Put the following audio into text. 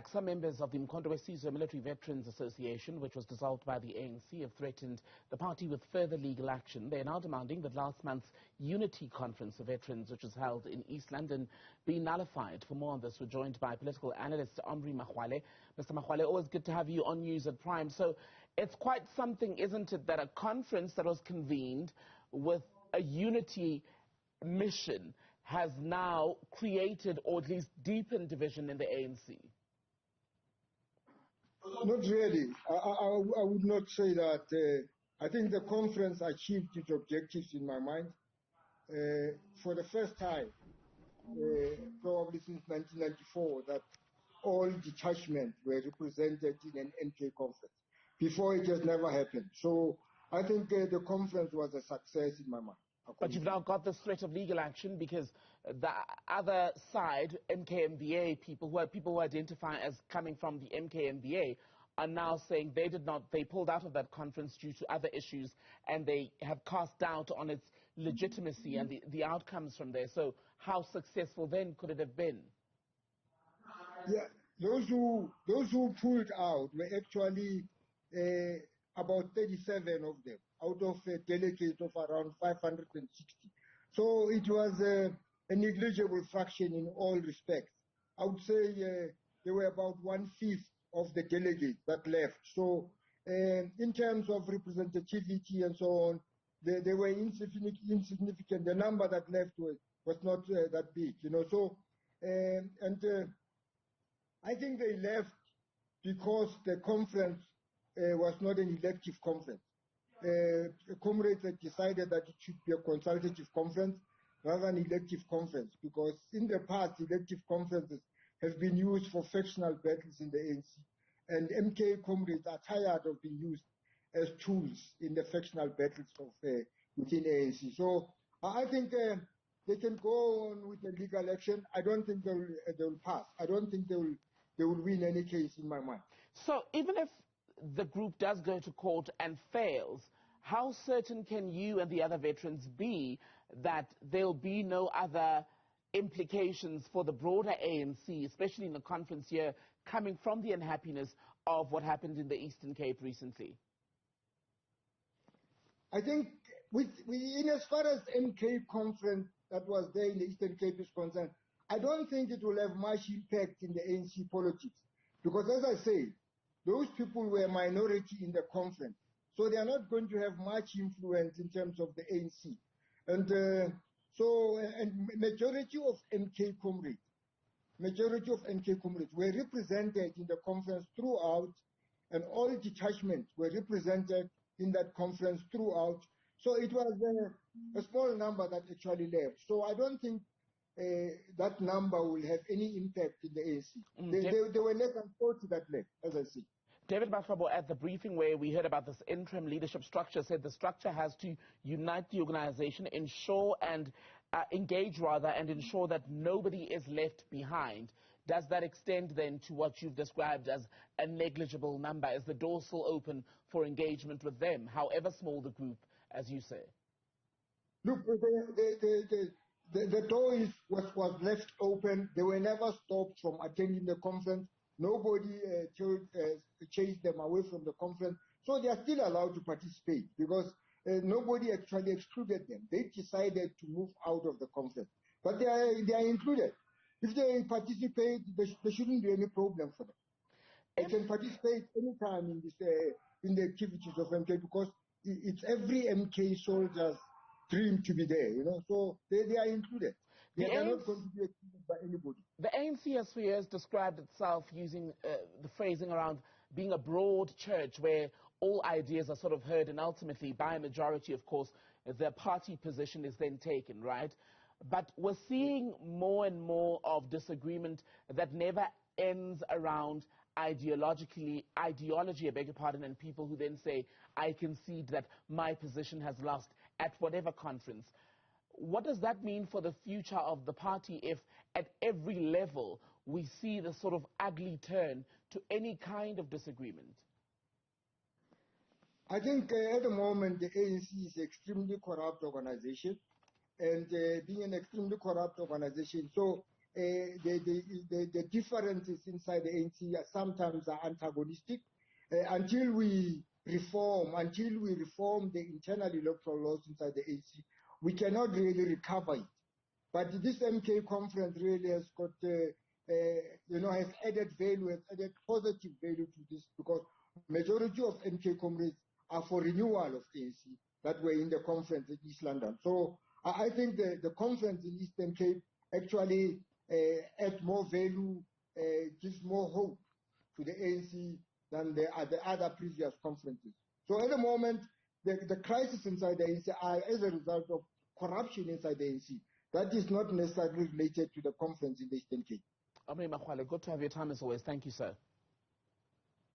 back, some members of the uMkhonto Sizwe Military Veterans Association, which was dissolved by the ANC, have threatened the party with further legal action. They are now demanding that last month's Unity Conference of Veterans, which was held in East London, be nullified. For more on this, we're joined by political analyst Omry Makgoale. Mr. Makgoale, always good to have you on News at Prime. So it's quite something, isn't it, that a conference that was convened with a unity mission has now created or at least deepened division in the ANC? Not really. I would not say that. I think the conference achieved its objectives in my mind. For the first time, probably since 1994, that all detachments were represented in an MK conference. Before, it has never happened. So I think the conference was a success in my mind. But you've now got this threat of legal action because the other side, MKMVA people who identify as coming from the MKMVA, are now saying they pulled out of that conference due to other issues, and they have cast doubt on its legitimacy and the outcomes from there. So how successful then could it have been? Yeah, those who pulled out were actually about 37 of them, out of a delegate of around 560. So it was a negligible fraction in all respects. I would say there were about 1/5 of the delegates that left. So in terms of representativity and so on, they were insignificant. The number that left was not that big, you know. So I think they left because the conference was not an elective conference. Comrades had decided that it should be a consultative conference rather than elective conference, because in the past, elective conferences have been used for factional battles in the ANC, and MK comrades are tired of being used as tools in the factional battles of within ANC. So I think they can go on with the legal action. I don't think they will pass. I don't think they will win any case in my mind. So even if the group does go to court and fails, how certain can you and the other veterans be that there'll be no other implications for the broader ANC, especially in the conference here, coming from the unhappiness of what happened in the Eastern Cape recently? I think in as far as MK conference that was there in the Eastern Cape is concerned, I don't think it will have much impact in the ANC politics, because as I say, those people were a minority in the conference, so they are not going to have much influence in terms of the ANC. And majority of MK comrades were represented in the conference throughout, and all detachments were represented in that conference throughout. So it was a small number that actually left. So I don't think that number will have any impact in the ANC. There were less than 40 that left, as I see. David Makgoale, at the briefing where we heard about this interim leadership structure, said the structure has to unite the organization, ensure and engage and ensure that nobody is left behind. Does that extend then to what you've described as a negligible number? Is the door still open for engagement with them, however small the group, as you say? Look, the door was left open. They were never stopped from attending the conference. Nobody chased them away from the conference. So they are still allowed to participate, because nobody actually excluded them. They decided to move out of the conference. But they are included. If they participate, there shouldn't be any problem for them. They can participate anytime in the activities of MK, because it's every MK soldier's dream to be there, you know. So they are included. They are not going to be excluded by anybody. The ANC has for years described itself using the phrasing around being a broad church where all ideas are sort of heard, and ultimately, by a majority, of course, their party position is then taken, right? But we're seeing more and more of disagreement that never ends around ideology, I beg your pardon, and people who then say, I concede that my position has lost at whatever conference. What does that mean for the future of the party if at every level we see the sort of ugly turn to any kind of disagreement? I think at the moment the ANC is an extremely corrupt organization, and being an extremely corrupt organization, so the differences inside the ANC sometimes are antagonistic. Until we reform the internal electoral laws inside the ANC, we cannot really recover it. But this MK conference really has got, has added value, has added positive value to this, because majority of MK comrades are for renewal of ANC that were in the conference in East London. So I think the conference in Eastern Cape actually adds more value, gives more hope to the ANC than the other previous conferences. So at the moment, the crisis inside the ANC are as a result of corruption inside the ANC. That is not necessarily related to the conference in the Eastern Cape. Omry Makgoale, good to have your time as always. Thank you, sir.